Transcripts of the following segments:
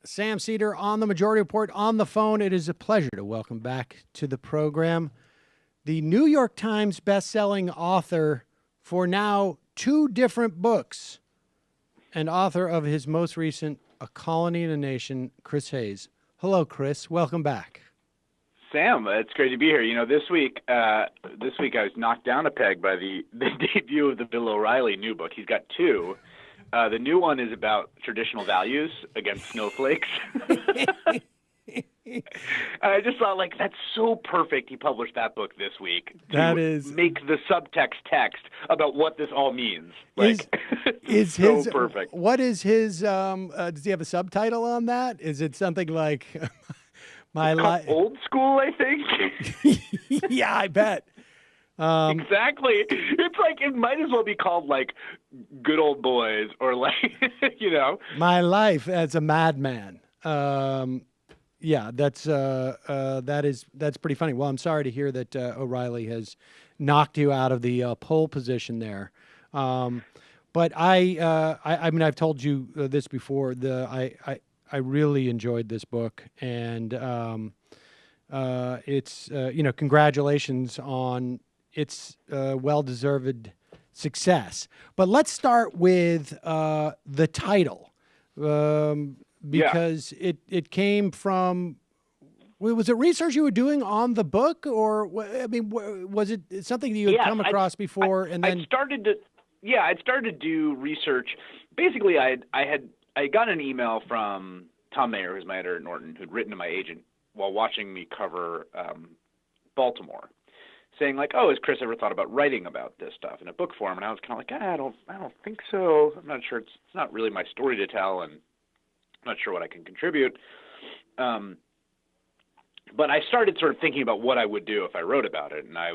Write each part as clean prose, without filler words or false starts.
Sam Seder on the Majority Report on the phone. It is a pleasure to welcome back to the program the New York Times best-selling author for now 2 different books and author of his most recent A Colony and a Nation, Chris Hayes. Hello, Chris. Welcome back. Sam, it's great to be here. You know, this week I was knocked down a peg by the debut of the Bill O'Reilly new book. He's got 2. The new one is about traditional values against snowflakes. I just thought, like, that's so perfect. He published that book this week to make the subtext text about what this all means. Like, is so his perfect. What is his? Does he have a subtitle on that? Is it something like "My Life"? Old school, I think. Yeah, I bet. Exactly. It's like it might as well be called like Good Old Boys or like My Life as a Madman. Yeah, that's pretty funny. Well, I'm sorry to hear that O'Reilly has knocked you out of the pole position there. But I mean, I've told you this before. I really enjoyed this book, and it's congratulations on its well-deserved success. But let's start with the title. Because it came from, was it research you were doing on the book, or I mean, was it something that you had come across before? I'd started to do research. Basically, I got an email from Tom Mayer, who's my editor at Norton, who'd written to my agent while watching me cover Baltimore, saying like, "Oh, has Chris ever thought about writing about this stuff in a book form?" And I was kind of like, I don't think so. I'm not sure. It's not really my story to tell, and I'm not sure what I can contribute. But I started sort of thinking about what I would do if I wrote about it. And I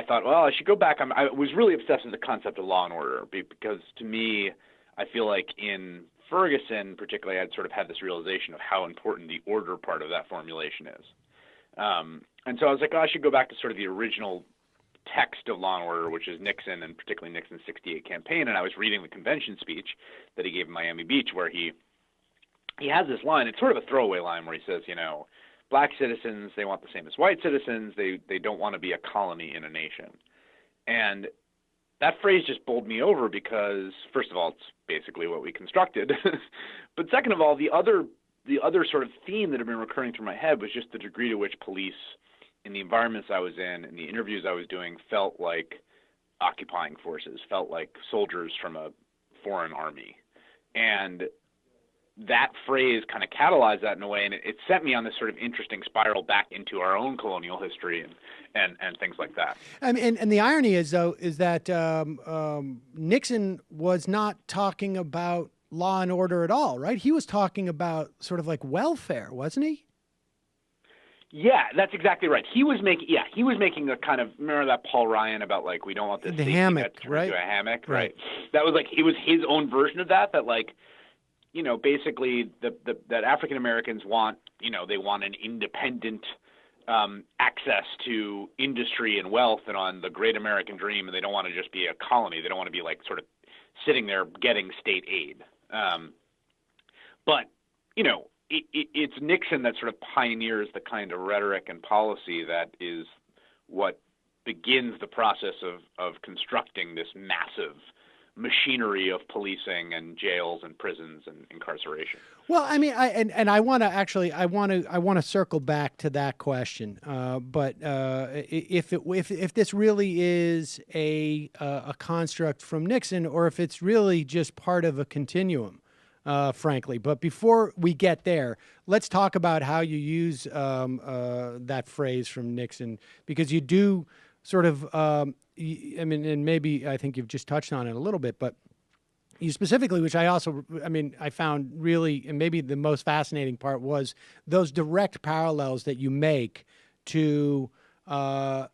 thought, well, I should go back. I was really obsessed with the concept of law and order because to me, I feel like in Ferguson particularly, I'd sort of had this realization of how important the order part of that formulation is. And so I was like, I should go back to sort of the original text of Law and Order, which is Nixon and particularly Nixon's 68 campaign. And I was reading the convention speech that he gave in Miami Beach, where he has this line. It's sort of a throwaway line where he says, black citizens, they want the same as white citizens. They don't want to be a colony in a nation. And that phrase just bowled me over because, first of all, it's basically what we constructed. But second of all, the other sort of theme that had been recurring through my head was just the degree to which police, in the environments I was in and the interviews I was doing, felt like occupying forces, felt like soldiers from a foreign army. And that phrase kind of catalyzed that in a way, and it sent me on this sort of interesting spiral back into our own colonial history and things like that. I mean, and the irony is, though, is that Nixon was not talking about law and order at all, right? He was talking about sort of like welfare, wasn't he? Yeah, that's exactly right. He was making a kind of, remember that Paul Ryan about like, we don't want this the hammock, right? Into a hammock, right? That was like, it was his own version of that like, basically that African Americans want, they want an independent access to industry and wealth and on the great American dream, and they don't want to just be a colony. They don't want to be like sort of sitting there getting state aid. But it's Nixon that sort of pioneers the kind of rhetoric and policy that is what begins the process of constructing this massive machinery of policing and jails and prisons and incarceration. Well, I mean, I want to circle back to that question. But if this really is a construct from Nixon, or if it's really just part of a continuum. Frankly. But before we get there, let's talk about how you use that phrase from Nixon, because you do sort of, and maybe I think you've just touched on it a little bit, but you specifically, which I found really, and maybe the most fascinating part was those direct parallels that you make to America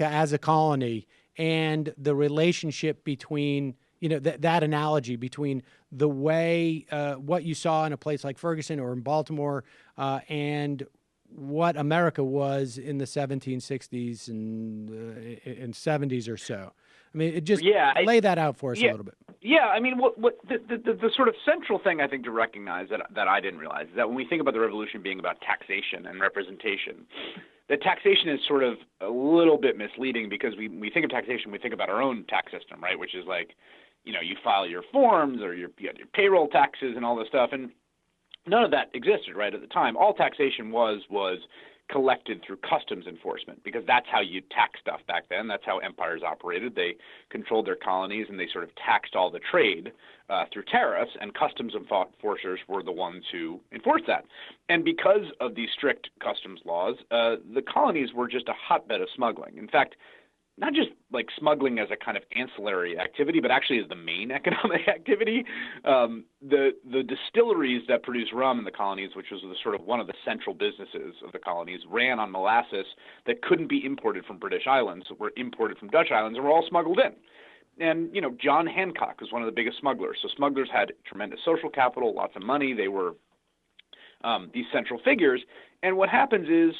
as a colony and the relationship between that analogy between the way what you saw in a place like Ferguson or in Baltimore and what America was in the 1760s and 70s or so. I mean, it just lay that out for us a little bit. Yeah, I mean, what the sort of central thing I think to recognize that I didn't realize is that when we think about the revolution being about taxation and representation, that taxation is sort of a little bit misleading because we think of taxation, we think about our own tax system, right? Which is like, you file your forms or you got your payroll taxes and all this stuff, and none of that existed, right, at the time. All taxation was collected through customs enforcement, because that's how you tax stuff back then. That's how empires operated. They controlled their colonies, and they sort of taxed all the trade through tariffs, and customs enforcers were the ones who enforced that. And because of these strict customs laws, the colonies were just a hotbed of smuggling. In fact, not just like smuggling as a kind of ancillary activity, but actually as the main economic activity. The distilleries that produced rum in the colonies, which was sort of one of the central businesses of the colonies, ran on molasses that couldn't be imported from British islands, were imported from Dutch islands, and were all smuggled in. And, John Hancock was one of the biggest smugglers. So smugglers had tremendous social capital, lots of money. They were these central figures. And what happens is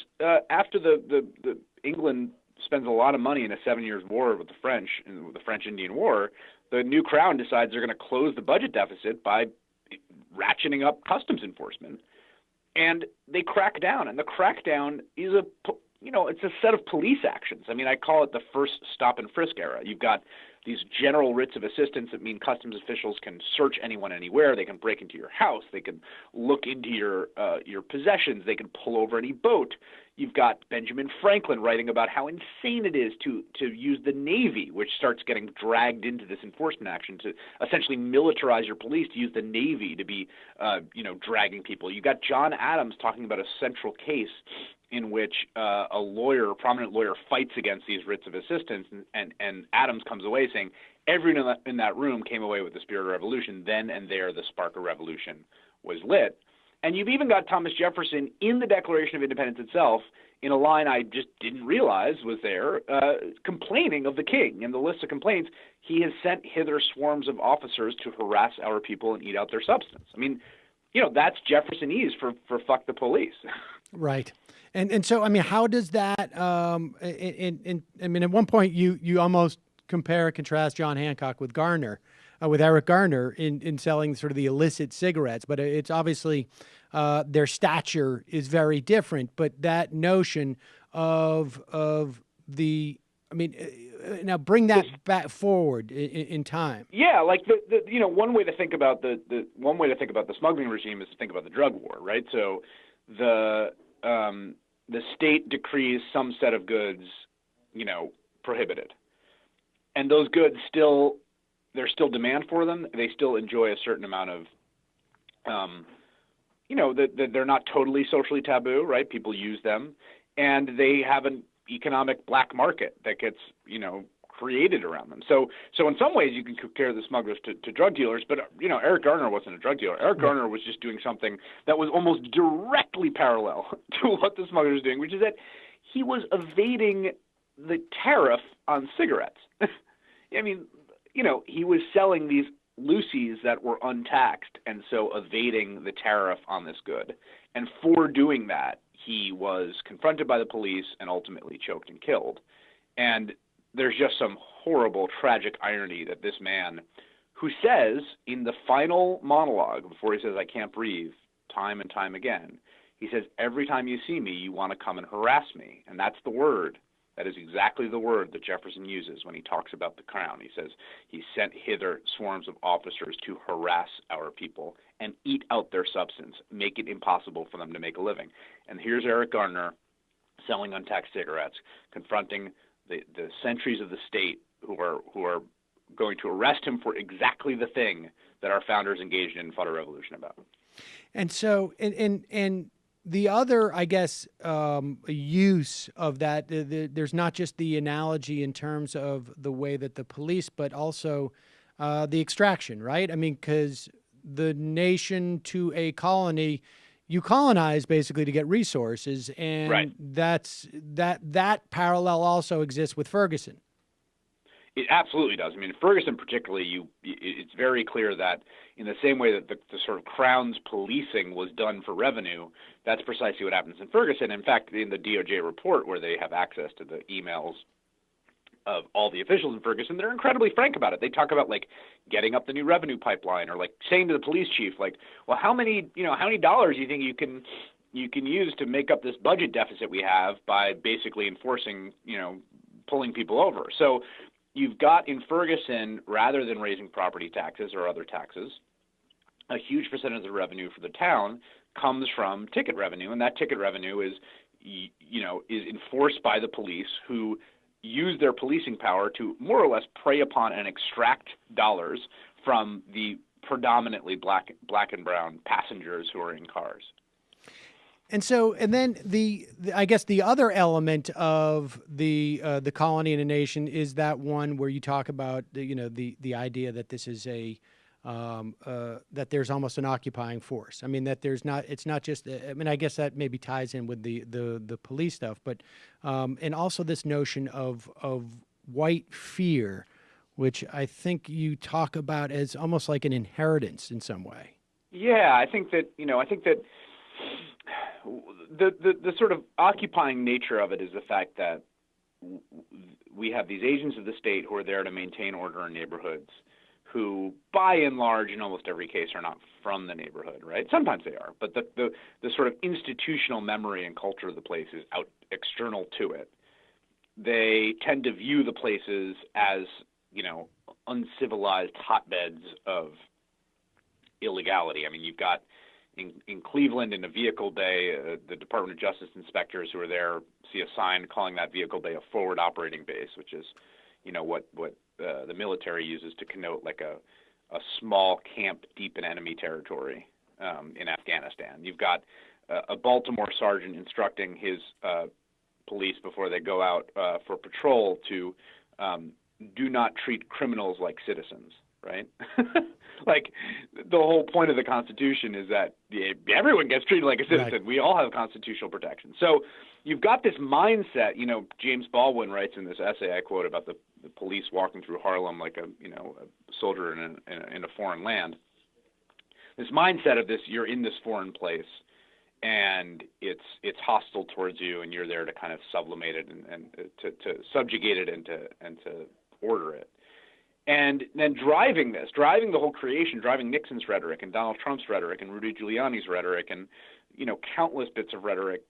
after the England spends a lot of money in a 7 years war with the French, in the French-Indian War, the new crown decides they're going to close the budget deficit by ratcheting up customs enforcement. And they crack down, and the crackdown is it's a set of police actions. I mean, I call it the first stop and frisk era. You've got these general writs of assistance that mean customs officials can search anyone anywhere. They can break into your house. They can look into your possessions. They can pull over any boat. You've got Benjamin Franklin writing about how insane it is to use the Navy, which starts getting dragged into this enforcement action, to essentially militarize your police, to use the Navy to be, dragging people. You've got John Adams talking about a central case in which a prominent lawyer, fights against these writs of assistance, and Adams comes away saying everyone in that room came away with the spirit of revolution. Then and there, the spark of revolution was lit. And you've even got Thomas Jefferson in the Declaration of Independence itself, in a line I just didn't realize was there, complaining of the king. In the list of complaints, he has sent hither swarms of officers to harass our people and eat out their substance. I mean, that's Jeffersonese for fuck the police. Right. And so, I mean, how does that, I mean, at one point you almost compare and contrast John Hancock with Eric Garner in selling sort of the illicit cigarettes, but it's obviously their stature is very different. But that notion of the, I mean, now bring that back forward in time. Yeah, like one way to think about the smuggling regime is to think about the drug war, right? So the state decrees some set of goods, prohibited, and those goods there's still demand for them. They still enjoy a certain amount of, they're not totally socially taboo, right? People use them, and they have an economic black market that gets, created around them. So in some ways you can compare the smugglers to drug dealers, but, Eric Garner wasn't a drug dealer. Eric Garner was just doing something that was almost directly parallel to what the smugglers were doing, which is that he was evading the tariff on cigarettes. I mean, he was selling these loosies that were untaxed, and so evading the tariff on this good. And for doing that, he was confronted by the police and ultimately choked and killed. And there's just some horrible, tragic irony that this man, who says in the final monologue, before he says, "I can't breathe," time and time again, he says, "Every time you see me, you want to come and harass me." And that's the word. That is exactly the word that Jefferson uses when he talks about the crown. He says he sent hither swarms of officers to harass our people and eat out their substance, make it impossible for them to make a living. And here's Eric Garner selling untaxed cigarettes, confronting the sentries of the state who are going to arrest him for exactly the thing that our founders engaged in and fought a revolution about. And so, and the other, I guess, use of that, there's not just the analogy in terms of the way that the police, but also the extraction, right? I mean, because the nation to a colony, you colonize basically to get resources, and right. that parallel also exists with Ferguson. It absolutely does. I mean, Ferguson particularly, it's very clear that in the same way that the sort of crown's policing was done for revenue, that's precisely what happens in Ferguson. In fact, in the DOJ report, where they have access to the emails of all the officials in Ferguson, they're incredibly frank about it. They talk about like getting up the new revenue pipeline, or like saying to the police chief, like, well, how many dollars do you think you can use to make up this budget deficit we have by basically enforcing, pulling people over. So you've got in Ferguson, rather than raising property taxes or other taxes, a huge percentage of the revenue for the town comes from ticket revenue, and that ticket revenue is enforced by the police, who use their policing power to more or less prey upon and extract dollars from the predominantly black and brown passengers who are in cars. And so, and then I guess the other element of the colony and a nation is that one where you talk about the idea that this is that there's almost an occupying force. I mean, that it's not just. I mean, I guess that maybe ties in with the police stuff, but and also this notion of white fear, which I think you talk about as almost like an inheritance in some way. Yeah, I think that the sort of occupying nature of it is the fact that we have these agents of the state who are there to maintain order in neighborhoods, who by and large in almost every case are not from the neighborhood, right? Sometimes they are, but the sort of institutional memory and culture of the place is external to it. They tend to view the places as, uncivilized hotbeds of illegality. I mean, you've got in Cleveland in a vehicle bay, the Department of Justice inspectors who are there see a sign calling that vehicle bay a forward operating base, which is, what the military uses to connote like a small camp deep in enemy territory in Afghanistan. You've got a Baltimore sergeant instructing his police before they go out for patrol to do not treat criminals like citizens, right? Like the whole point of the Constitution is that everyone gets treated like a citizen. Right. We all have constitutional protection. So you've got this mindset. James Baldwin writes in this essay I quote about the police walking through Harlem like a soldier in a foreign land. This mindset of this, you're in this foreign place, and it's hostile towards you, and you're there to kind of sublimate it and to subjugate it and to order it. And then driving the whole creation, driving Nixon's rhetoric and Donald Trump's rhetoric and Rudy Giuliani's rhetoric and, countless bits of rhetoric,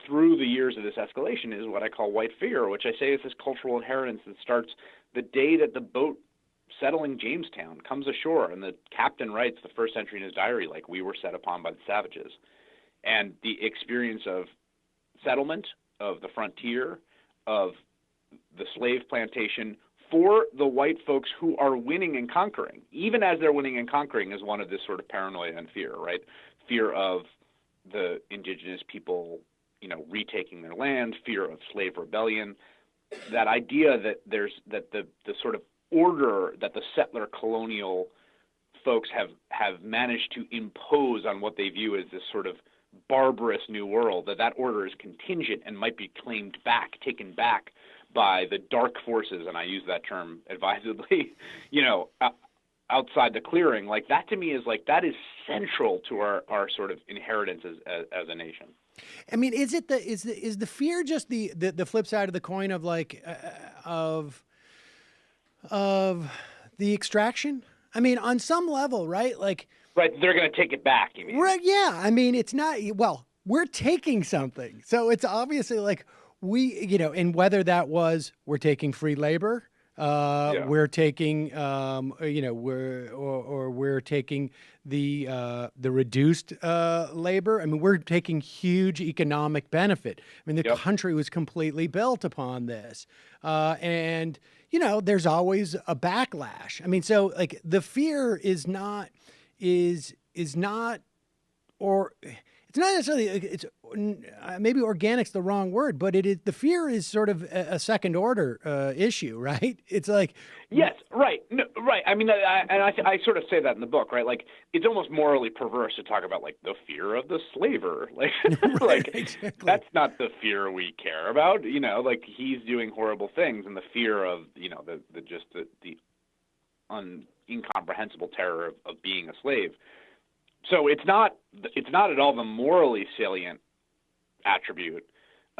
through the years of this escalation is what I call white fear, which I say is this cultural inheritance that starts the day that the boat settling Jamestown comes ashore, and the captain writes the first entry in his diary, like, we were set upon by the savages. And the experience of settlement, of the frontier, of the slave plantation, for the white folks who are winning and conquering, even as they're winning and conquering, is one of this sort of paranoia and fear, right? Fear of the indigenous people, retaking their land, fear of slave rebellion, that idea that the sort of order that the settler colonial folks have managed to impose on what they view as this sort of barbarous new world, that order is contingent and might be taken back by the dark forces, and I use that term advisedly, outside the clearing. Like, that to me is like, that is central to our sort of inheritance as a nation. I mean, is the fear just the flip side of the coin of like of the extraction? I mean, on some level, right? Like, right, they're going to take it back, you mean? Right, yeah. I mean, it's not, well, we're taking something. So it's obviously like and whether that was we're taking free labor, we're taking, we're taking the reduced labor. I mean, we're taking huge economic benefit. I mean, the country was completely built upon this. And, there's always a backlash. I mean, so like the fear is not, or it's not necessarily, it's maybe organic's the wrong word, but the fear is sort of a second order issue, right? It's like, yes, right, no, right. I mean, I sort of say that in the book, right? Like, it's almost morally perverse to talk about like the fear of the slaver, like, right, like exactly. That's not the fear we care about, like he's doing horrible things, and the fear of the incomprehensible terror of being a slave. So it's not at all the morally salient attribute.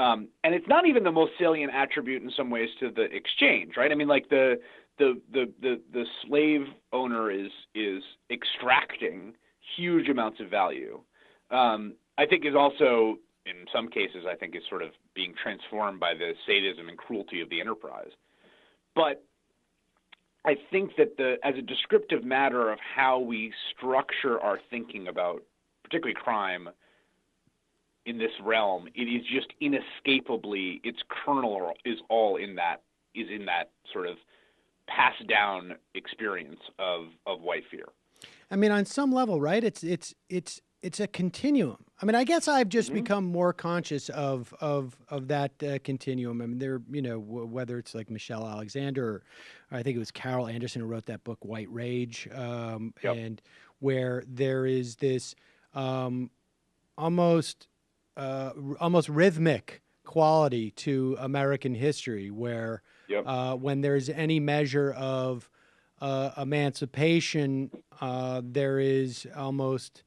And it's not even the most salient attribute in some ways to the exchange, right? I mean, like the slave owner is extracting huge amounts of value. I think is also, in some cases, I think is sort of being transformed by the sadism and cruelty of the enterprise. But I think that as a descriptive matter of how we structure our thinking about particularly crime in this realm, it is just inescapably, its kernel is in that sort of passed down experience of white fear. I mean, on some level, right? It's a continuum. I mean, I guess I've just become more conscious of that continuum. I mean, there, whether it's like Michelle Alexander, or I think it was Carol Anderson who wrote that book, White Rage, and where there is this almost rhythmic quality to American history, where when there's any measure of emancipation, there is almost,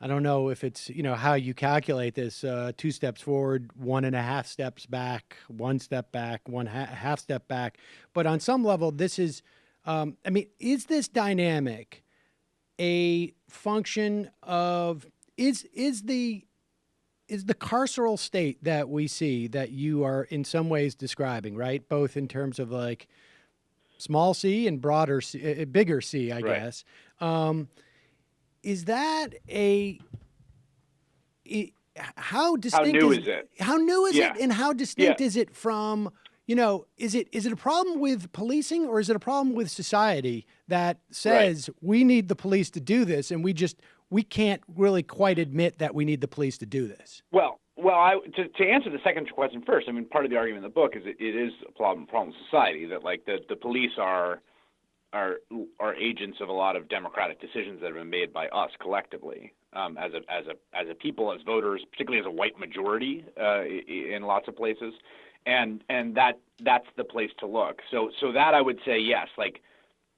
I don't know if it's, how you calculate this, 2 steps forward, 1.5 steps back, 1 step back, half step back. But on some level, this is, is this dynamic a function of, is the carceral state that we see that you are in some ways describing, right? Both in terms of like small c and broader c, bigger C, I guess. Is that how distinct how new is it? How new is it, and how distinct is it from, is it a problem with policing, or is it a problem with society that says we need the police to do this, and we can't really quite admit that we need the police to do this? Well, to answer the second question first, I mean, part of the argument in the book is it is a problem with society, that like the police are agents of a lot of democratic decisions that have been made by us collectively, as a people, as voters, particularly as a white majority in lots of places, and that's the place to look. So that I would say yes, like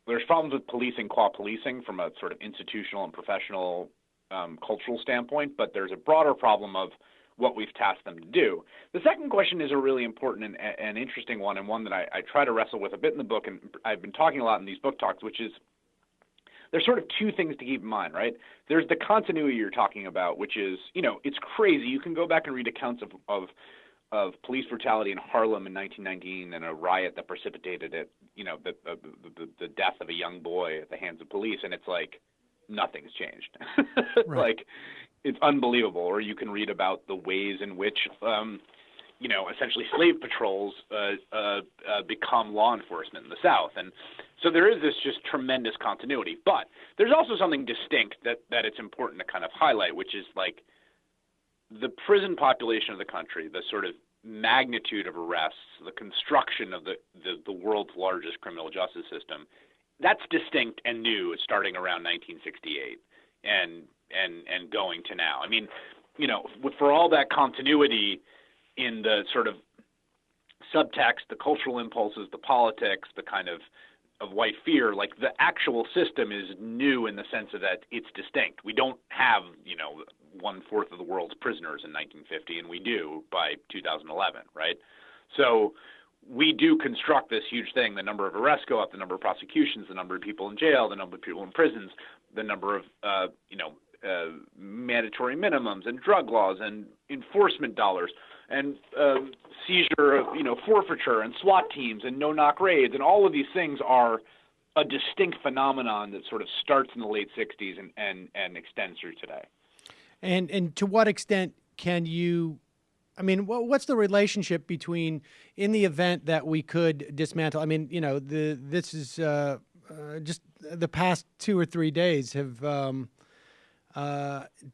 there's problems with policing qua policing from a sort of institutional and professional cultural standpoint, but there's a broader problem of what we've tasked them to do. The second question is a really important and interesting one, and one that I try to wrestle with a bit in the book, and I've been talking a lot in these book talks, which is there's sort of 2 things to keep in mind, right? There's the continuity you're talking about, which is, it's crazy. You can go back and read accounts of police brutality in Harlem in 1919 and a riot that precipitated it, the death of a young boy at the hands of police, and it's like nothing's changed. Like, it's unbelievable. Or you can read about the ways in which, essentially slave patrols become law enforcement in the South. And so there is this just tremendous continuity. But there's also something distinct that it's important to kind of highlight, which is like the prison population of the country, the sort of magnitude of arrests, the construction of the world's largest criminal justice system, that's distinct and new starting around 1968 and going to now. I mean, for all that continuity in the sort of subtext, the cultural impulses, the politics, the kind of white fear, like the actual system is new in the sense of that it's distinct. We don't have, 1/4 of the world's prisoners in 1950, and we do by 2011, right? So we do construct this huge thing. The number of arrests go up, the number of prosecutions, the number of people in jail, the number of people in prisons, the number of, mandatory minimums and drug laws and enforcement dollars and seizure of, forfeiture and SWAT teams and no-knock raids. And all of these things are a distinct phenomenon that sort of starts in the late 60s and extends through today. And to what extent can you, what's the relationship between, in the event that we could dismantle, this is just the past 2 or 3 days have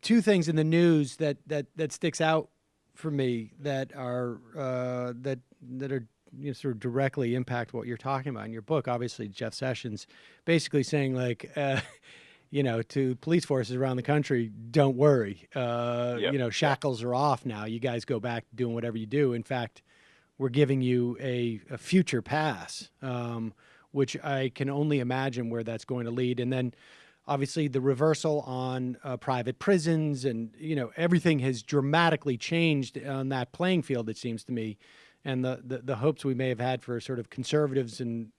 2 things in the news that sticks out for me that are sort of directly impact what you're talking about in your book. Obviously, Jeff Sessions basically saying like, to police forces around the country, don't worry, shackles are off now. You guys go back to doing whatever you do. In fact, we're giving you a future pass, which I can only imagine where that's going to lead. And then obviously the reversal on private prisons, and everything has dramatically changed on that playing field, it seems to me, and the hopes we may have had for sort of conservatives and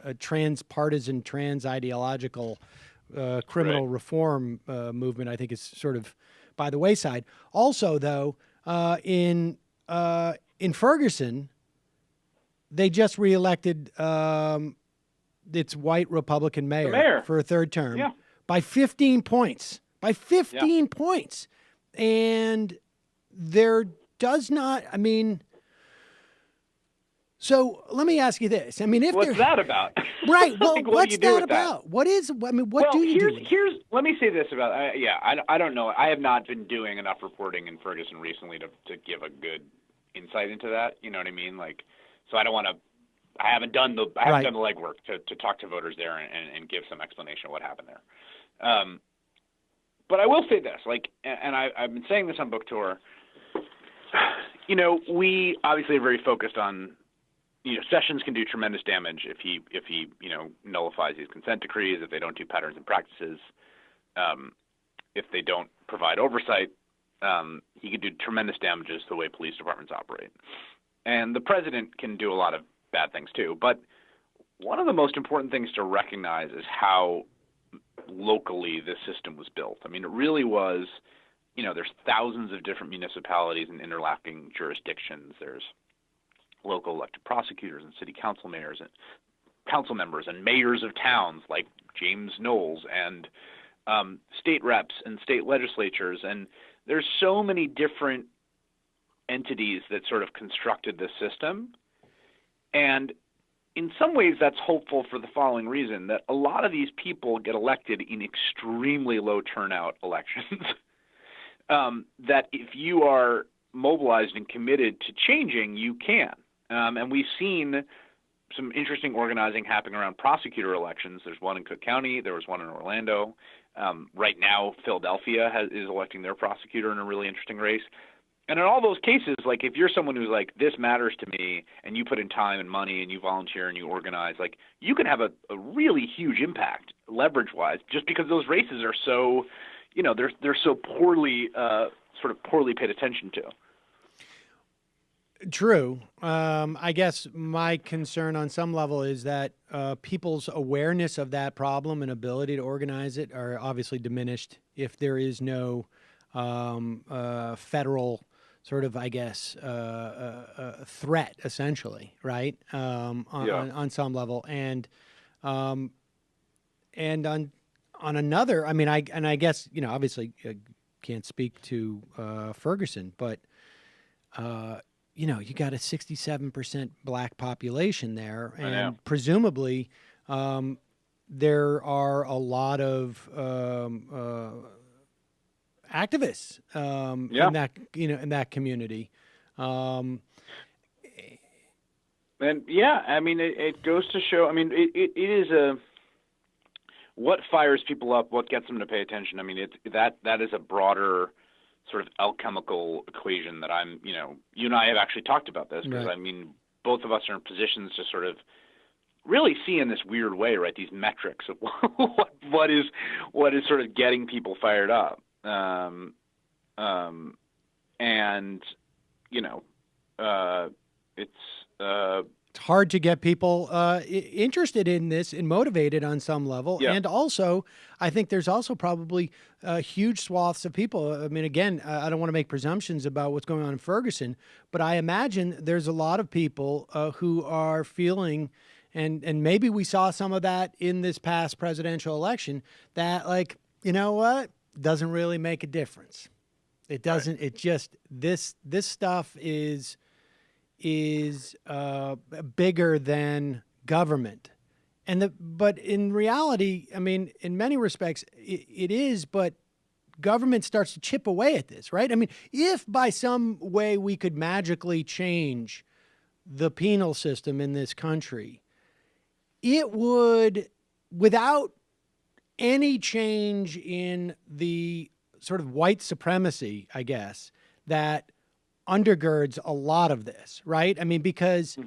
a transpartisan, trans-ideological criminal reform movement, I think is sort of by the wayside. Also, though, in Ferguson, they just reelected its white Republican mayor for a third term by 15 points. By 15 points. And there does not, so let me ask you this. What's that about? Right. Well, like, what's that about? What is, what do you do? Let me say this about, I don't know. I have not been doing enough reporting in Ferguson recently to give a good insight into that. You know what I mean? Like, so I don't want to, I haven't done the legwork to talk to voters there and give some explanation of what happened there. But I will say this, and I've been saying this on book tour. We obviously are very focused on, Sessions can do tremendous damage if he nullifies these consent decrees, if they don't do patterns and practices, if they don't provide oversight. He could do tremendous damages to the way police departments operate. And the president can do a lot of bad things too. But one of the most important things to recognize is how locally this system was built. It really was, there's thousands of different municipalities and interlocking jurisdictions. There's local elected prosecutors and city council mayors and council members and mayors of towns like James Knowles and state reps and state legislatures. And there's so many different entities that sort of constructed this system. And in some ways that's hopeful for the following reason, that a lot of these people get elected in extremely low turnout elections. That if you are mobilized and committed to changing, you can. And we've seen some interesting organizing happening around prosecutor elections. There's one in Cook County. There was one in Orlando. Right now, Philadelphia is electing their prosecutor in a really interesting race. And in all those cases, if you're someone who's like, this matters to me, and you put in time and money and you volunteer and you organize, you can have a really huge impact leverage-wise, just because those races are so, they're so poorly paid attention to. True. I guess my concern on some level is that people's awareness of that problem and ability to organize it are obviously diminished if there is no federal sort of, I guess, threat, essentially, right? On some level, and on another, I guess, obviously can't speak to Ferguson, but you got a 67% black population there, and presumably there are a lot of activists in that in that community. And it goes to show. It is what fires people up, what gets them to pay attention. That is a broader sort of alchemical equation that you and I have actually talked about this, because both of us are in positions to sort of really see in this weird way, right, these metrics of what is sort of getting people fired up. It's hard to get people interested in this and motivated on some level. Yeah. And also, I think there's also probably huge swaths of people. Again, I don't want to make presumptions about what's going on in Ferguson, but I imagine there's a lot of people who are feeling, and maybe we saw some of that in this past presidential election, that doesn't really make a difference. It doesn't. Right. It just, this stuff is bigger than government. But in reality, in many respects, it is, but government starts to chip away at this, right? If by some way we could magically change the penal system in this country, it would, without any change in the sort of white supremacy, I guess, that undergirds a lot of this, right? Because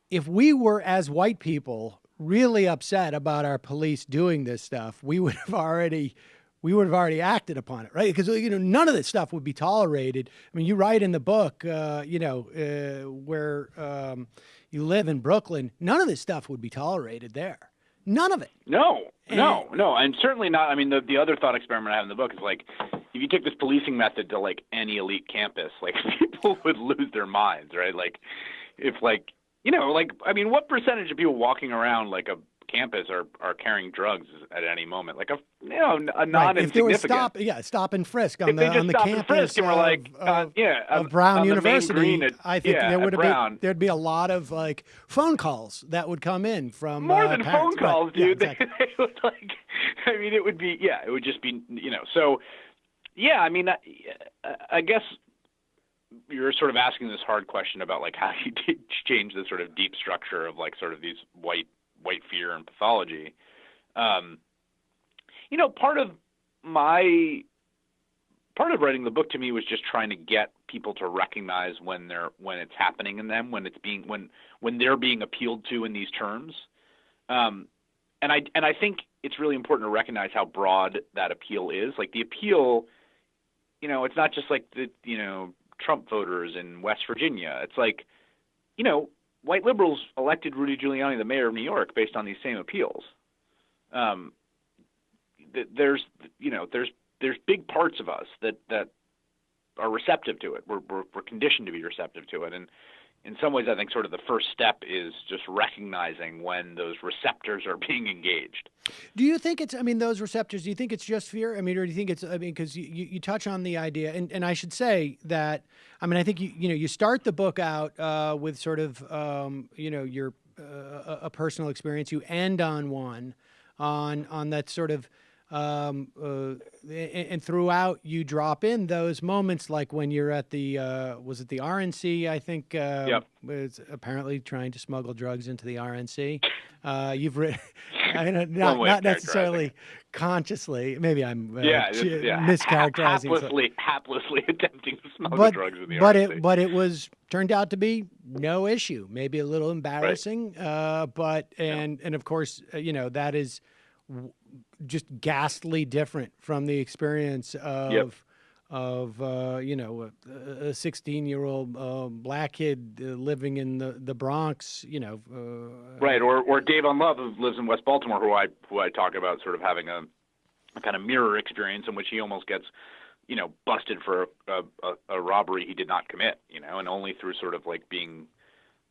if we were, as white people, really upset about our police doing this stuff, we would have already acted upon it, right? Because none of this stuff would be tolerated. I mean, you write in the book, where you live in Brooklyn, none of this stuff would be tolerated there. None of it. No, and certainly not. I mean, the other thought experiment I have in the book is like, if you take this policing method to like any elite campus, like people would lose their minds, right? Like, if like, I mean, what percentage of people walking around like a campus are carrying drugs at any moment? Like a non-insignificant. Right. If there was stop and frisk on the campus of Brown University, I think there'd be a lot of like phone calls that would come in from more than parents. phone calls, dude. Yeah, exactly. They would like, I mean, it would just be, so yeah. I mean, I guess you're sort of asking this hard question about like how you change the sort of deep structure of like sort of these white fear and pathology. Part of writing the book to me was just trying to get people to recognize when it's happening in them, when they're being appealed to in these terms. And I think it's really important to recognize how broad that appeal is. Like the appeal, it's not just like the, Trump voters in West Virginia. It's like, white liberals elected Rudy Giuliani the mayor of New York based on these same appeals. There's big parts of us that are receptive to it. We're conditioned to be receptive to it, and in some ways, I think sort of the first step is just recognizing when those receptors are being engaged. Do you think it's, those receptors, do you think it's just fear? Or do you think it's, because you touch on the idea, and I should say that, I think you start the book out with sort of, your a personal experience. You end on one, on that sort of, and throughout you drop in those moments like when you're at the was it the RNC, I think, yep. was apparently trying to smuggle drugs into the RNC. You've written, not necessarily consciously, maybe I'm mischaracterizing, haplessly attempting to smuggle drugs in the RNC. But it was turned out to be no issue, maybe a little embarrassing, right. And of course, that is just ghastly different from the experience of a 16-year-old black kid living in the Bronx, right, or Dave Unlove, who lives in West Baltimore, who I talk about sort of having a kind of mirror experience in which he almost gets busted for a robbery he did not commit, and only through sort of like being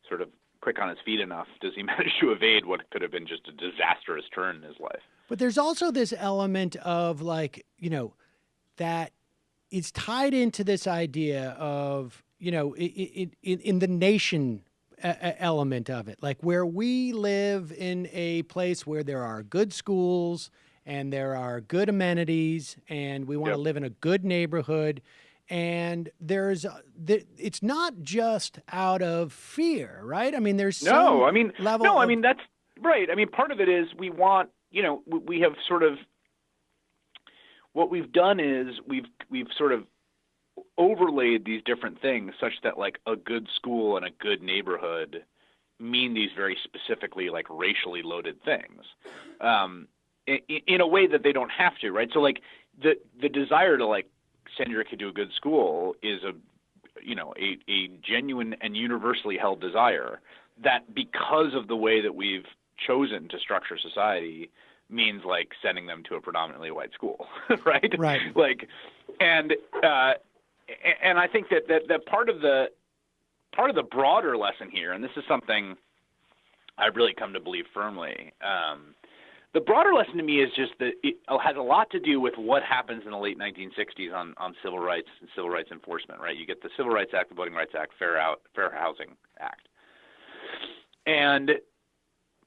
sort of quick on his feet enough does he manage to evade what could have been just a disastrous turn in his life. But there's also this element of like, that is tied into this idea of, in the nation element of it, like where we live in a place where there are good schools and there are good amenities and we want to live in a good neighborhood. And it's not just out of fear, right? There's some level. That's right. Part of it is we want, we have sort of, what we've done is we've sort of overlaid these different things such that like a good school and a good neighborhood mean these very specifically like racially loaded things, in a way that they don't have to, right? So like the desire to like send your kid to a good school is a genuine and universally held desire that, because of the way that we've chosen to structure society, means like sending them to a predominantly white school, right? Right. Like, and I think that part of the broader lesson here, and this is something I've really come to believe firmly, the broader lesson to me is just that it has a lot to do with what happens in the late 1960s on civil rights and civil rights enforcement, right? You get the Civil Rights Act, the Voting Rights Act, Fair Housing Act. And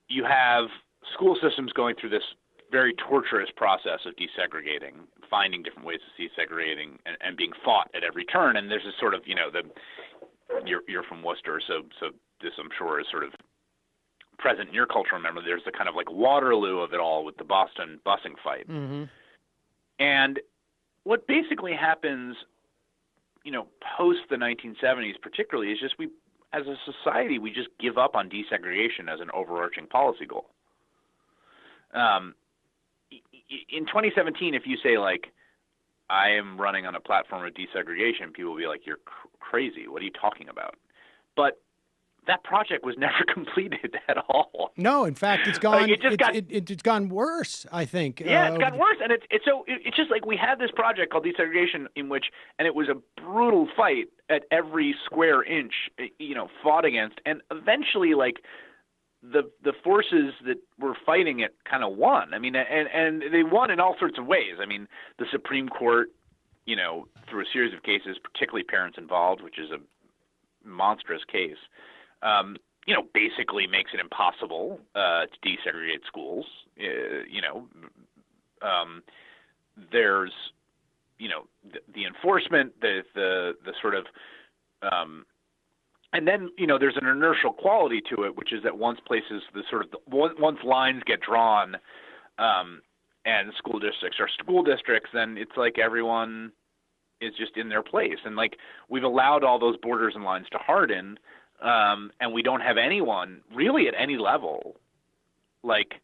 you have school systems going through this very torturous process of desegregating, finding different ways of desegregating, and being fought at every turn. And there's this sort of, you're from Worcester, so this I'm sure is sort of present in your cultural memory. There's the kind of like Waterloo of it all with the Boston busing fight. Mm-hmm. And what basically happens, post the 1970s particularly, is just as a society, we just give up on desegregation as an overarching policy goal. Um, in 2017, if you say like, I am running on a platform of desegregation, people will be like, you're crazy. What are you talking about? But that project was never completed at all. No, in fact, it's gone. Like, it's gone worse, I think. Yeah, it's gotten worse, and it's just like we had this project called desegregation and it was a brutal fight at every square inch, fought against, and eventually, like the forces that were fighting it kind of won. I mean, and they won in all sorts of ways. I mean, the Supreme Court, through a series of cases, particularly parents involved, which is a monstrous case, basically makes it impossible to desegregate schools. There's, the enforcement, the sort of, and then, there's an inertial quality to it, which is that once lines get drawn, and school districts are school districts, then it's like everyone is just in their place. And like, we've allowed all those borders and lines to harden, and we don't have anyone really at any level, like,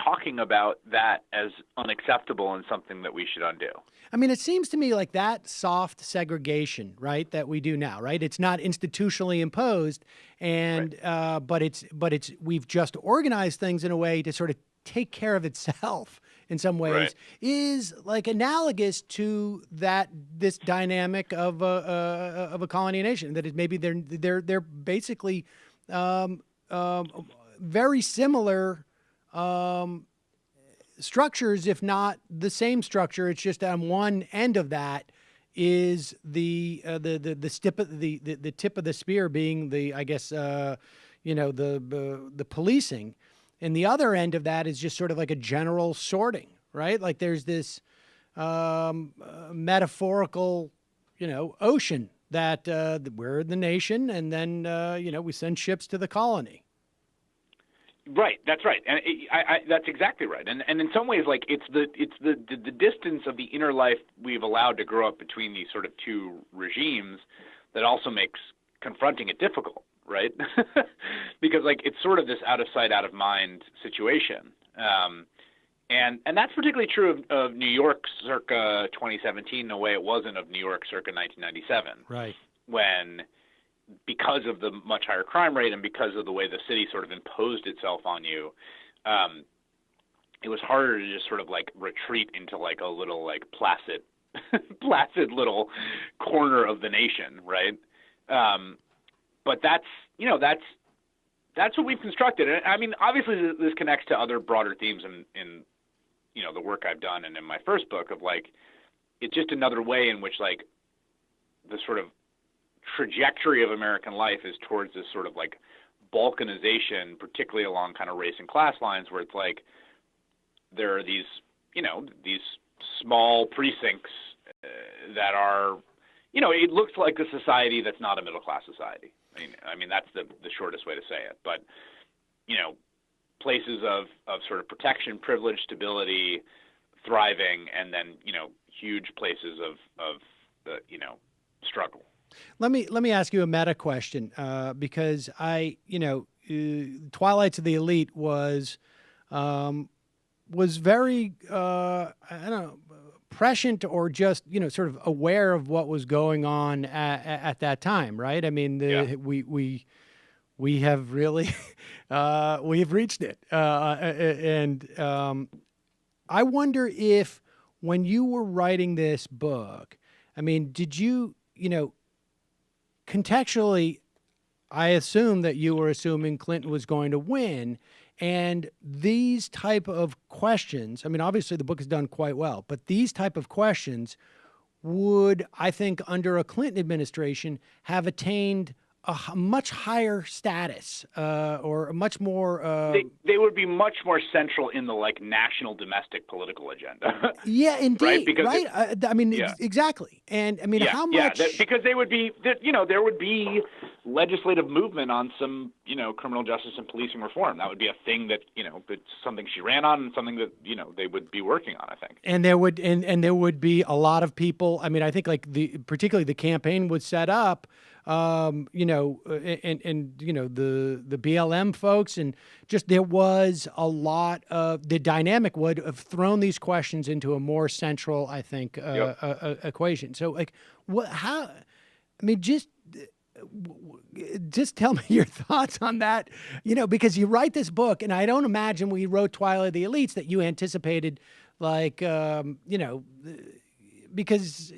talking about that as unacceptable and something that we should undo. I mean, it seems to me like that soft segregation, right, that we do now, right? It's not institutionally imposed, and right. But we've just organized things in a way to sort of take care of itself in some ways, right. Is like analogous to this dynamic of a colony nation. That is, maybe they're basically very similar. Structures, if not the same structure. It's just on one end of that is the tip of the tip of the spear being the, I guess, the policing, and the other end of that is just sort of like a general sorting, right? Like there's this metaphorical, ocean that we're the nation, and then we send ships to the colony. Right, that's right, and that's exactly right. And in some ways, like it's the distance of the inner life we've allowed to grow up between these sort of two regimes that also makes confronting it difficult, right? Because like it's sort of this out of sight, out of mind situation, and that's particularly true of New York circa 2017 in a way it wasn't of New York circa 1997, right? When, because of the much higher crime rate and because of the way the city sort of imposed itself on you, it was harder to just sort of like retreat into like a little like placid little corner of the nation, right? But that's what we've constructed. And I mean, obviously this connects to other broader themes in the work I've done and in my first book of like, it's just another way in which like the sort of trajectory of American life is towards this sort of like balkanization, particularly along kind of race and class lines, where it's like there are these small precincts that are, it looks like a society that's not a middle class society. I mean that's the shortest way to say it. But places of sort of protection, privilege, stability, thriving, and then huge places of the struggle. Let me ask you a meta question, because Twilights of the Elite was very prescient, or just sort of aware of what was going on at that time, right? I mean, we have really we have reached it, and I wonder if when you were writing this book, I mean, did you contextually, I assume that you were assuming Clinton was going to win, and these type of questions, I mean, obviously the book is done quite well, but these type of questions would, I think, under a Clinton administration, have attained a much higher status, or a much more. They would be much more central in the like national domestic political agenda. Yeah, indeed. Right? Because I mean, exactly. And I mean, how much? Yeah, because they would be, there would be legislative movement on some, criminal justice and policing reform. That would be a thing that, it's something she ran on, and something that, they would be working on, I think. And there would be a lot of people. I mean, I think like particularly the campaign was set up you know, and you know the BLM folks, and just there was a lot of the dynamic would have thrown these questions into a more central, I think, equation. So, like, what? How? I mean, just tell me your thoughts on that, you know, because you write this book, and I don't imagine when you wrote Twilight of the Elites that you anticipated, like, you know, because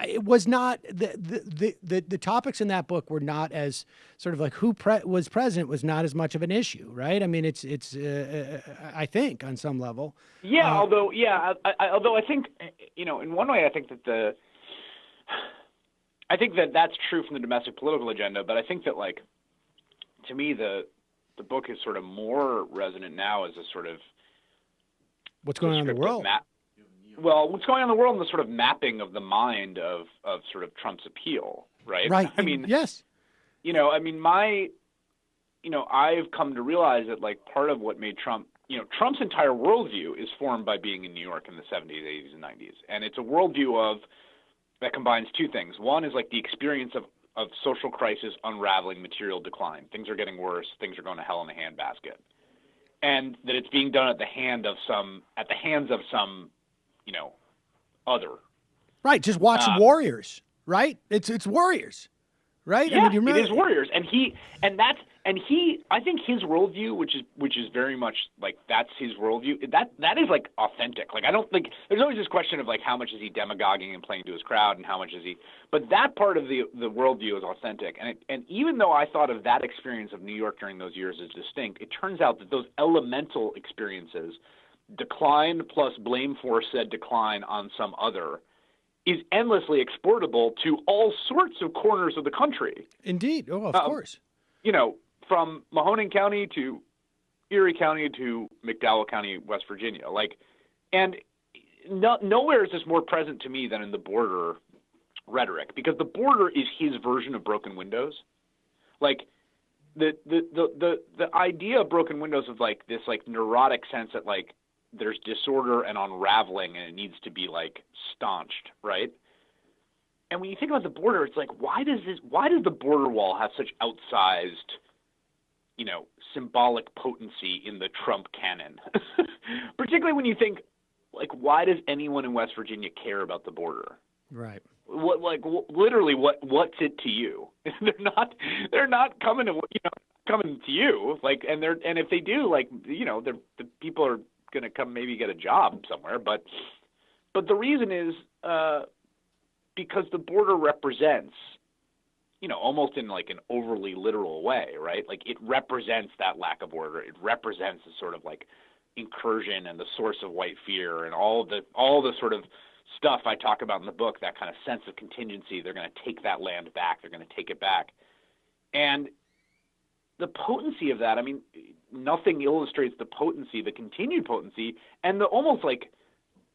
it was not the topics in that book were not as sort of like who was president was not as much of an issue, right? I mean, it's I think on some level. Yeah, although I think, you know, in one way I think that that's true from the domestic political agenda, but I think that, like, to me, the book is sort of more resonant now as a sort of what's going on in the world. What's going on in the world and the sort of mapping of the mind of sort of Trump's appeal, right? Right. I mean, yes. You know, I mean, I've come to realize that, like, part of what made Trump, you know, Trump's entire worldview is formed by being in New York in the 70s, 80s, and 90s, and it's a worldview that combines two things. One is, like, the experience of social crisis, unraveling, material decline. Things are getting worse. Things are going to hell in a handbasket. And that it's being done at the hands of some, you know, other. Right. Just watch Warriors, right? It's Warriors, right? Yeah, I mean, you remember? It is Warriors. I think his worldview, which is very much like, that's his worldview, that is, like, authentic. Like, I don't think there's always this question of, like, how much is he demagoguing and playing to his crowd, and how much is he, but that part of the worldview is authentic. And even though I thought of that experience of New York during those years as distinct, it turns out that those elemental experiences, decline plus blame for said decline on some other, is endlessly exportable to all sorts of corners of the country. Indeed. Oh, of course. You know, from Mahoning County to Erie County to McDowell County, West Virginia. Like, and nowhere is this more present to me than in the border rhetoric, because the border is his version of broken windows. Like, the idea of broken windows of, like, this, like, neurotic sense that, like, there's disorder and unraveling and it needs to be, like, staunched, right? And when you think about the border, it's like, why does the border wall have such outsized, you know, symbolic potency in the Trump canon? Particularly when you think, like, why does anyone in West Virginia care about the border? Right. Literally, what's it to you? They're not coming to, you know, coming to you. Like, and if they do, like, you know, the people are going to come maybe get a job somewhere, but the reason is because the border represents, you know, almost in, like, an overly literal way, right? Like, it represents that lack of order. It represents the sort of, like, incursion and the source of white fear and all the sort of stuff I talk about in the book, that kind of sense of contingency. They're going to take that land back. They're going to take it back. And the potency of that, I mean, nothing illustrates the potency, the continued potency, and the almost, like,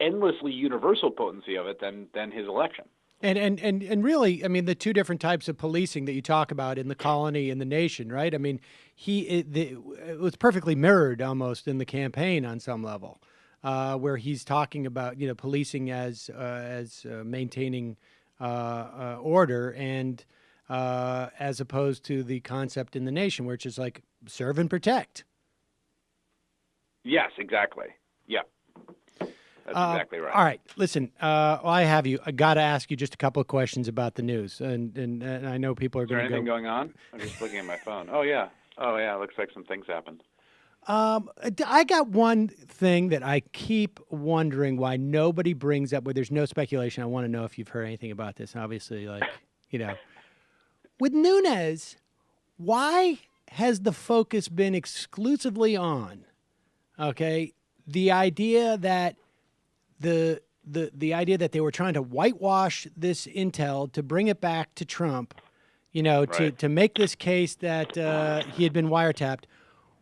endlessly universal potency of it than his election. And really, I mean, the two different types of policing that you talk about in the colony and the nation, right? I mean, it was perfectly mirrored almost in the campaign on some level, where he's talking about, you know, policing as maintaining order, and as opposed to the concept in the nation, which is like serve and protect. Yes, exactly. Yeah. That's exactly right. All right. Listen, I have you. I got to ask you just a couple of questions about the news, and I know people are going to go. Is there anything going on? I'm just looking at my phone. Oh yeah. Looks like some things happened. I got one thing that I keep wondering why nobody brings up. Where there's no speculation. I want to know if you've heard anything about this. Obviously, like, you know, with Nunes, why has the focus been exclusively on, okay, the idea that the idea that they were trying to whitewash this intel to bring it back to Trump, you know, right, to make this case that he had been wiretapped.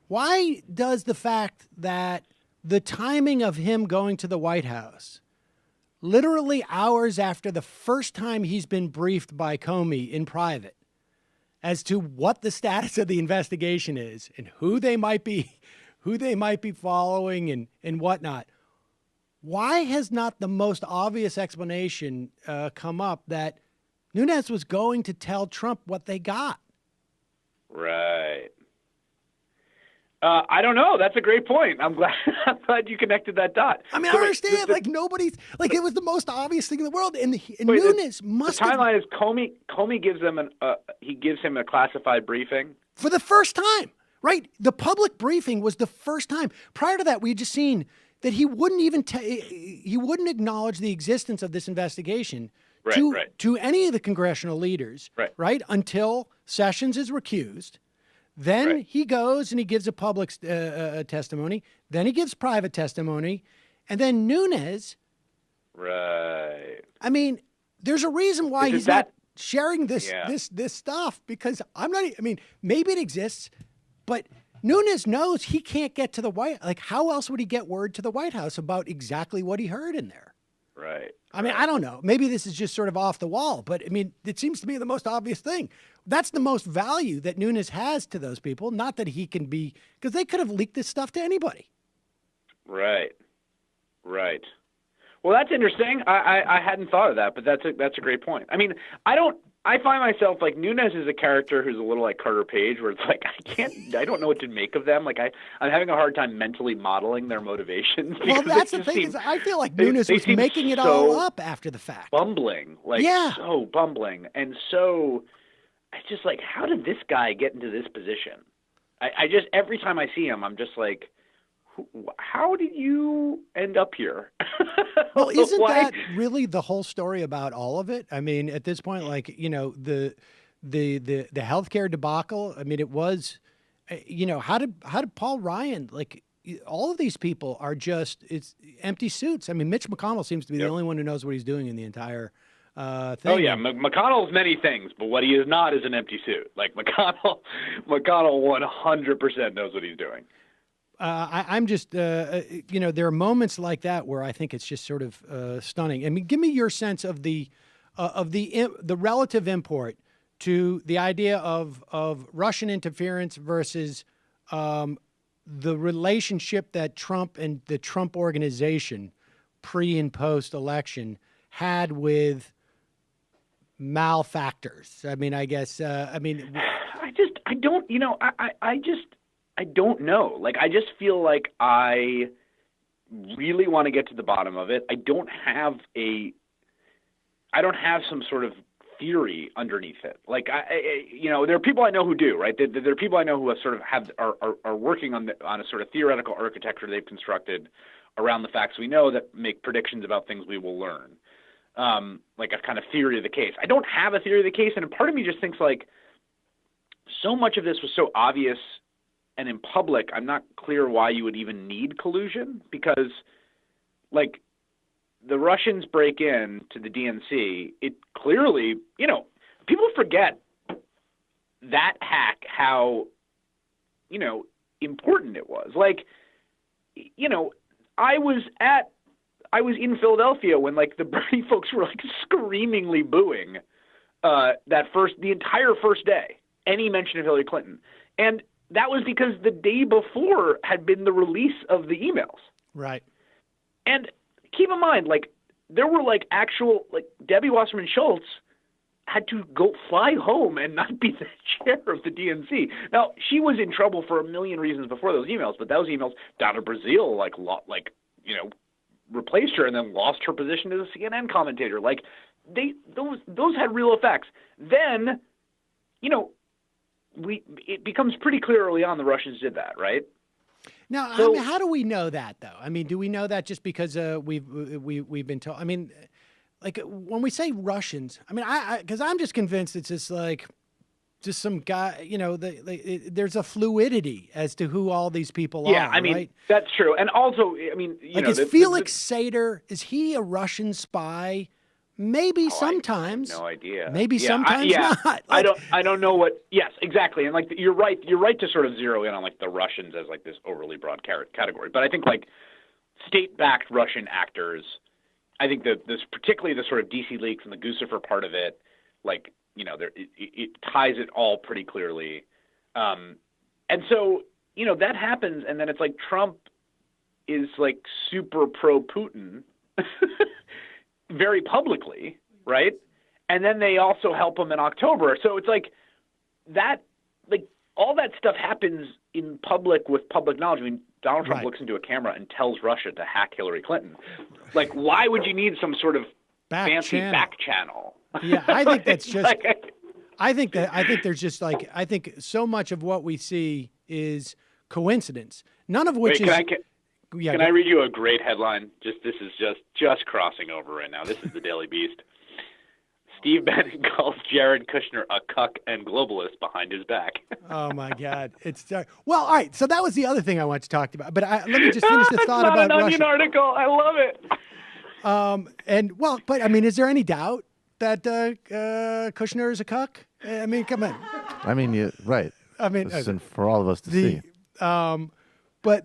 Why does the fact that the timing of him going to the White House, literally hours after the first time he's been briefed by Comey in private as to what the status of the investigation is and who they might be following and whatnot, why has not the most obvious explanation come up that Nunes was going to tell Trump what they got. Right. I don't know. That's a great point. I'm glad you connected that dot. I mean, I understand. Nobody's like, it was the most obvious thing in the world, and Nunes must. The timeline is Comey gives them he gives him a classified briefing for the first time. Right, the public briefing was the first time. Prior to that, we had just seen that he wouldn't even he wouldn't acknowledge the existence of this investigation to any of the congressional leaders. Right, until Sessions is recused. Then he goes and he gives a public testimony. Then he gives private testimony, and then Nunes. Right. I mean, there's a reason why he's not sharing this stuff, because I'm not. I mean, maybe it exists. But Nunes knows he can't get to the White. Like, how else would he get word to the White House about exactly what he heard in there? Right. I mean, I don't know. Maybe this is just sort of off the wall, but I mean, it seems to me the most obvious thing. That's the most value that Nunes has to those people. Not that he can be, because they could have leaked this stuff to anybody. Right. Right. Well, that's interesting. I hadn't thought of that, but that's a great point. I mean, I find myself like Nunes is a character who's a little like Carter Page, where it's like I don't know what to make of them. Like I'm having a hard time mentally modeling their motivations. Well, that's the thing is I feel like Nunes was making it all up after the fact. Bumbling, so bumbling, and so it's just like, how did this guy get into this position? I just every time I see him, I'm just like, how did you end up here? Well, isn't that really the whole story about all of it? I mean, at this point, like, you know, the healthcare debacle. I mean, it was, you know, how did Paul Ryan, like, all of these people are just, it's empty suits. I mean, Mitch McConnell seems to be the only one who knows what he's doing in the entire thing. Oh yeah, McConnell's many things, but what he is not is an empty suit. Like McConnell 100% knows what he's doing. I'm just, you know, there are moments like that where I think it's just sort of stunning. I mean, give me your sense of the relative import to the idea of Russian interference versus the relationship that Trump and the Trump organization pre and post election had with malfactors. I mean, I guess, I don't know. Like, I just feel like I really want to get to the bottom of it. I don't have some sort of theory underneath it. Like, there are people I know who do, right? There are people I know who are working on a sort of theoretical architecture they've constructed around the facts we know that make predictions about things we will learn. Like a kind of theory of the case. I don't have a theory of the case, and a part of me just thinks like so much of this was so obvious and in public, I'm not clear why you would even need collusion, because like the Russians break in to the DNC, it clearly, you know, people forget that hack, how, you know, important it was. Like, you know, I was in Philadelphia when like the Bernie folks were like screamingly booing the entire first day, any mention of Hillary Clinton. And that was because the day before had been the release of the emails. Right. And keep in mind, like, there were like actual, like, Debbie Wasserman Schultz had to go fly home and not be the chair of the DNC. Now, she was in trouble for a million reasons before those emails, but those emails, Donna Brazile, replaced her and then lost her position as a CNN commentator. Like, those had real effects. Then, you know, it becomes pretty clear early on the Russians did that, right? Now, I mean, how do we know that, though? I mean, do we know that just because we've been told? I mean, like when we say Russians, I mean, because I'm just convinced it's just like just some guy. You know, there's a fluidity as to who all these people are. Yeah, I mean, right? That's true. And also, I mean, is Felix Seder? Is he a Russian spy? Maybe sometimes. I have no idea. Maybe sometimes not. Like, I don't know what. Yes, exactly. And like you're right to sort of zero in on like the Russians as like this overly broad category. But I think like state-backed Russian actors, I think that this particularly the sort of DC leaks and the Guccifer part of it, like, you know, it ties it all pretty clearly. And so, you know, that happens, and then it's like Trump is like super pro-Putin. Very publicly, right? and then they also help him in October. So it's like that, like all that stuff happens in public with public knowledge. I mean, Donald Trump looks into a camera and tells Russia to hack Hillary Clinton. Like, why would you need some sort of fancy back channel? Yeah, I think that's just. I think there's just like, I think so much of what we see is coincidence. None of which Can I read you a great headline? This is just crossing over right now. This is the Daily Beast. Steve Bannon calls Jared Kushner a cuck and globalist behind his back. Oh my God! Well, all right. So that was the other thing I wanted to talk about. But let me just finish the thought about Russia. It's not an Onion article. I love it. But I mean, is there any doubt that Kushner is a cuck? I mean, come on. I mean, right. I mean, for all of us to see. But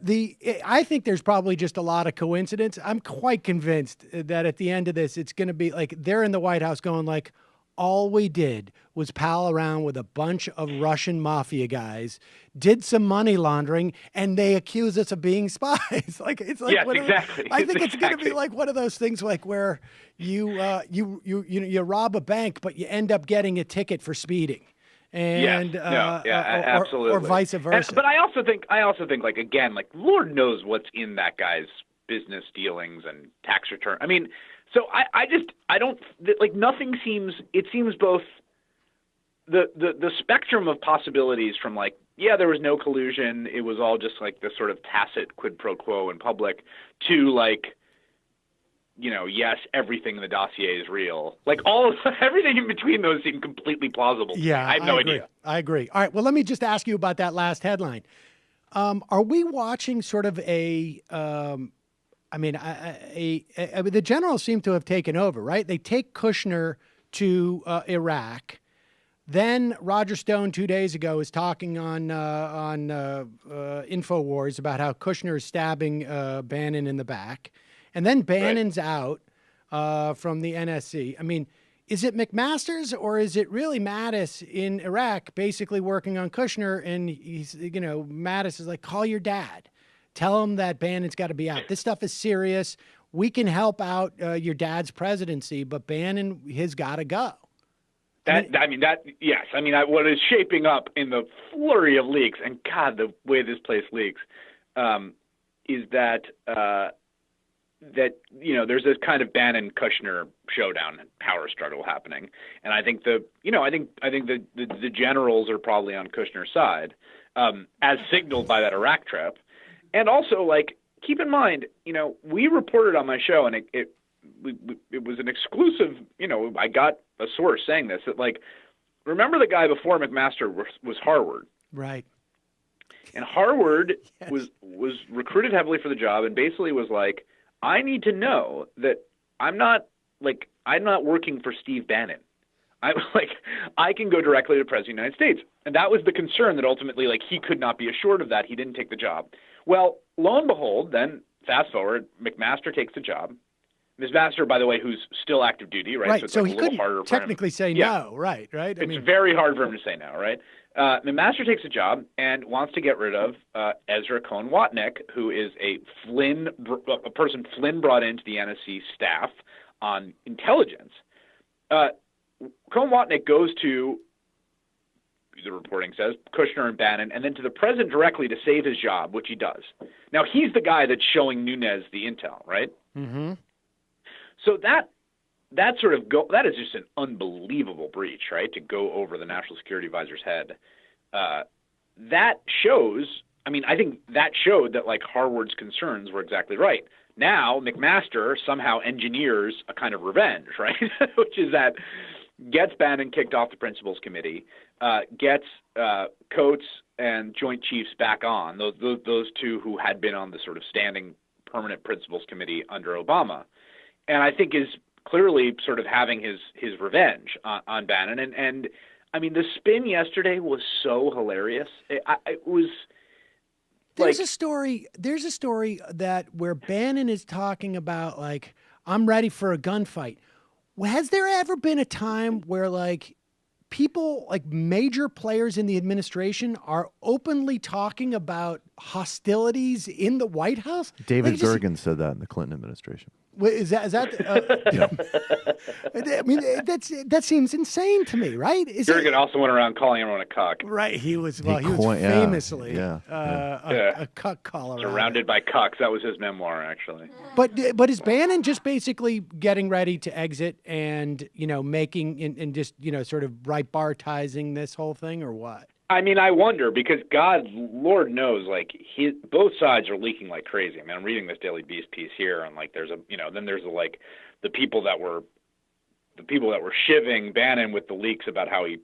I think there's probably just a lot of coincidence. I'm quite convinced that at the end of this, it's going to be like they're in the White House going like, all we did was pal around with a bunch of Russian mafia guys, did some money laundering, and they accuse us of being spies. It's like yes, exactly. I think it's going to be like one of those things like where you rob a bank, but you end up getting a ticket for speeding. And absolutely, or vice versa. But I also think like again, like Lord knows what's in that guy's business dealings and tax return. I mean, so I don't like nothing seems. It seems both the spectrum of possibilities from like there was no collusion, it was all just like this sort of tacit quid pro quo in public, to like, yes, everything in the dossier is real. Like everything in between those seem completely plausible. Yeah, I have no idea. I agree. All right. Well, let me just ask you about that last headline. Are we watching sort of the generals seem to have taken over, right? They take Kushner to Iraq. Then Roger Stone 2 days ago was talking on InfoWars about how Kushner is stabbing Bannon in the back. And then Bannon's out from the NSC. I mean, is it McMaster's or is it really Mattis in Iraq basically working on Kushner? And he's, Mattis is like, call your dad. Tell him that Bannon's got to be out. This stuff is serious. We can help out your dad's presidency, but Bannon has got to go. Yes. I mean, what is shaping up in the flurry of leaks, and God, the way this place leaks, is that there's this kind of Bannon Kushner showdown power struggle happening, and I think the generals are probably on Kushner's side, as signaled by that Iraq trip, and also like keep in mind, we reported on my show, and it was an exclusive. I got a source saying this, that like, remember the guy before McMaster was Harward, right? And Harward was recruited heavily for the job, and basically was like, I need to know that I'm not working for Steve Bannon. I can go directly to the President of the United States. And that was the concern, that ultimately like he could not be assured of that. He didn't take the job. Well, lo and behold, then fast forward, McMaster takes the job. McMaster, by the way, who's still active duty, right? Right. So it's he like a little harder couldn't technically say no, right? It's very hard for him to say no, right? McMaster takes a job and wants to get rid of Ezra Cohen-Watnick, who is a person Flynn brought into the NSC staff on intelligence. Cohen-Watnick goes to, the reporting says, Kushner and Bannon, and then to the president directly to save his job, which he does. Now, he's the guy that's showing Nunes the intel, right? Mm-hmm. So that is just an unbelievable breach, right? To go over the National Security Advisor's head. That shows, I think that showed that like Harward's concerns were exactly right. Now McMaster somehow engineers a kind of revenge, right? Which is that gets Bannon kicked off the Principals Committee, gets Coates and Joint Chiefs back on, those two who had been on the sort of standing permanent Principals Committee under Obama, and I think is clearly sort of having his revenge on Bannon. And I mean, the spin yesterday was so hilarious. It was. There's a story that where Bannon is talking about like, I'm ready for a gunfight. Has there ever been a time where like people, like major players in the administration, are openly talking about hostilities in the White House? David Bergen said that in the Clinton administration. Is that? I mean, that seems insane to me, right? Jurgen also went around calling everyone a cuck. Right, he was famously a cuck caller. Surrounded by cucks. That was his memoir, actually. But is Bannon just basically getting ready to exit and making and just sort of Breitbartizing this whole thing, or what? I mean, I wonder, because Lord knows, like, both sides are leaking like crazy. I mean, I'm reading this Daily Beast piece here, and like, there's then there's the people that were shivving Bannon with the leaks about how he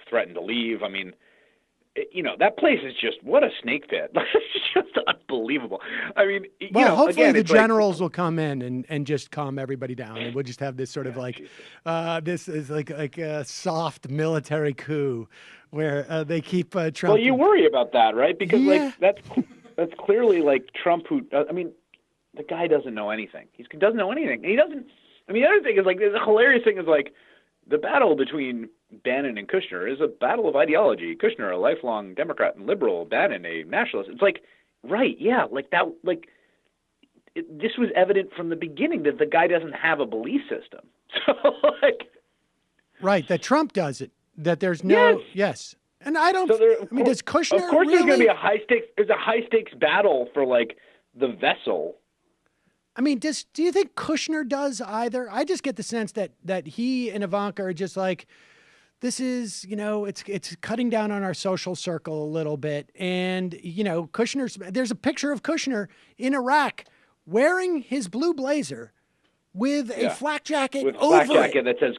threatened to leave. I mean, that place is just, what a snake pit. It's just unbelievable. I mean, hopefully again, the generals will come in and just calm everybody down, and we'll just have this sort of this is like a soft military coup where they keep Trump. Well, you worry about that, right? Because that's clearly like Trump, who I mean, the guy doesn't know anything. He doesn't know anything. He doesn't. I mean, the other thing is, like, the hilarious thing is, like, the battle between Bannon and Kushner is a battle of ideology. Kushner, a lifelong Democrat and liberal, Bannon, a nationalist. It's like, right, yeah, like that, like, this was evident from the beginning that the guy doesn't have a belief system. So, like, right, that Trump does it. That there's no yes. And I don't. I mean, does Kushner? Of course, really? There's going to be a high stakes. There's a high stakes battle for, like, the vessel. I mean, do you think Kushner does either? I just get the sense that he and Ivanka are just like, this is, it's cutting down on our social circle a little bit. And, there's a picture of Kushner in Iraq wearing his blue blazer with a flak jacket that says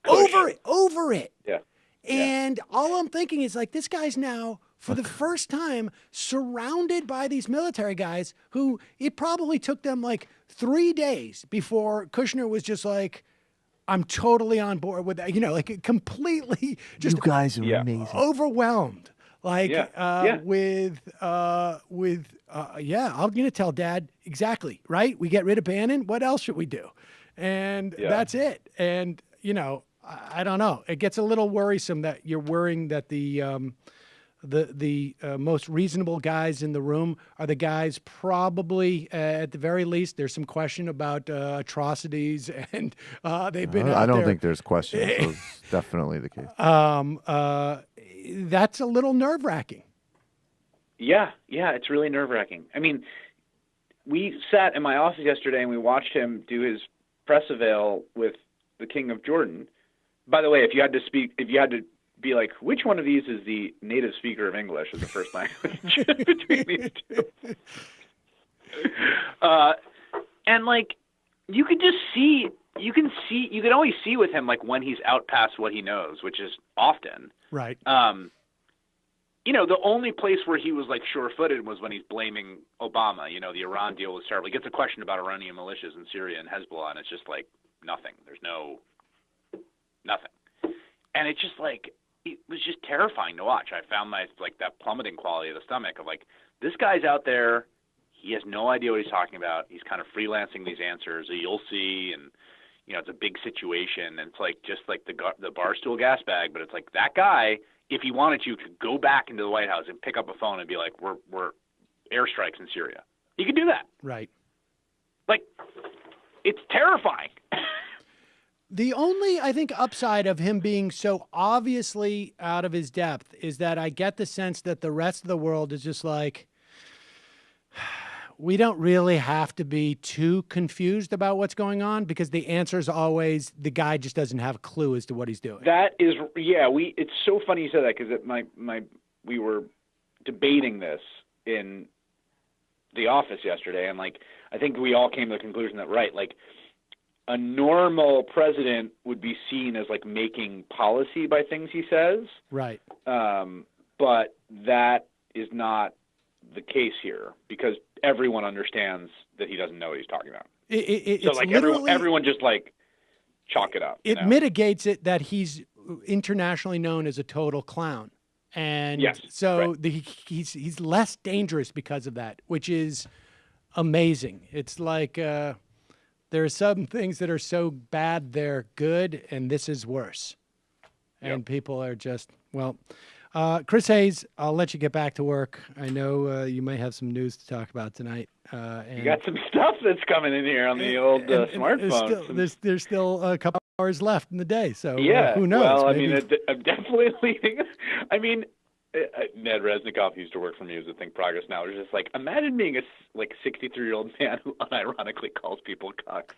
Kush. over it. Yeah. And all I'm thinking is, like, this guy's now, for the first time, surrounded by these military guys who it probably took them like 3 days before Kushner was just like, I'm totally on board with that. Like, completely just you guys are amazing. Overwhelmed. Like, I'm going to tell Dad exactly, right? We get rid of Bannon. What else should we do? And that's it. And, I don't know. It gets a little worrisome that you're worrying that the most reasonable guys in the room are the guys probably, at the very least, there's some question about atrocities, and they've been out I don't there. think there's questions. That's definitely the case. That's a little nerve-wracking. Yeah, it's really nerve-wracking. I mean, we sat in my office yesterday and we watched him do his press avail with the King of Jordan. By the way, if you had to be like, which one of these is the native speaker of English as the first language between these two? And, like, you can always see with him, like, when he's out past what he knows, which is often. Right. The only place where he was, like, sure-footed was when he's blaming Obama. The Iran deal was terrible. He gets a question about Iranian militias in Syria and Hezbollah, and it's just like nothing. There's nothing. And it's just like, it was just terrifying to watch. I found that plummeting quality of the stomach of, like, this guy's out there. He has no idea what he's talking about. He's kind of freelancing these answers. You'll see, and it's a big situation. And it's like just like the Barstool gas bag, but it's like that guy, if he wanted to, could go back into the White House and pick up a phone and be like, we're airstrikes in Syria. He could do that. Right. Like, it's terrifying. The only, I think, upside of him being so obviously out of his depth is that I get the sense that the rest of the world is just like, we don't really have to be too confused about what's going on, because the answer is always the guy just doesn't have a clue as to what he's doing. That is, it's so funny you said that, because we were debating this in the office yesterday, and, like, I think we all came to the conclusion that, right, like, a normal president would be seen as, like, making policy by things he says. Right. But that is not the case here, because everyone understands that he doesn't know what he's talking about. So, like, everyone just, like, chalk it up. It mitigates it that he's internationally known as a total clown. And he's less dangerous because of that, which is amazing. It's like there are some things that are so bad they're good, and this is worse. And people are just, well, Chris Hayes, I'll let you get back to work. I know you may have some news to talk about tonight. And You got some stuff that's coming in here on the old smartphone. There's still a couple hours left in the day, so Yeah, who knows? well, Maybe- I'm definitely leaving. I mean, Ned Resnikoff used to work for me as a Think Progress Now. It's just like, imagine being a 63-year-old man who unironically calls people cucks.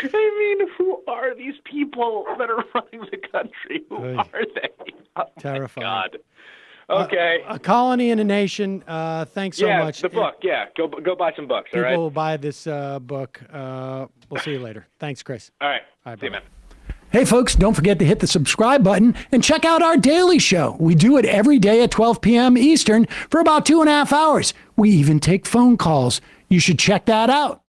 I mean, who are these people that are running the country? Who Oy. are they? Oh, Terrifying. my God. Okay. A Colony and a Nation. Thanks so yeah, much. the book. Yeah, go buy some books. All People right. will buy this book. We'll see you later. Thanks, Chris. All right. All right, See you, bye. man. Hey, folks, don't forget to hit the subscribe button and check out our daily show. We do it every day at 12 p.m. Eastern for about 2.5 hours. We even take phone calls. You should check that out.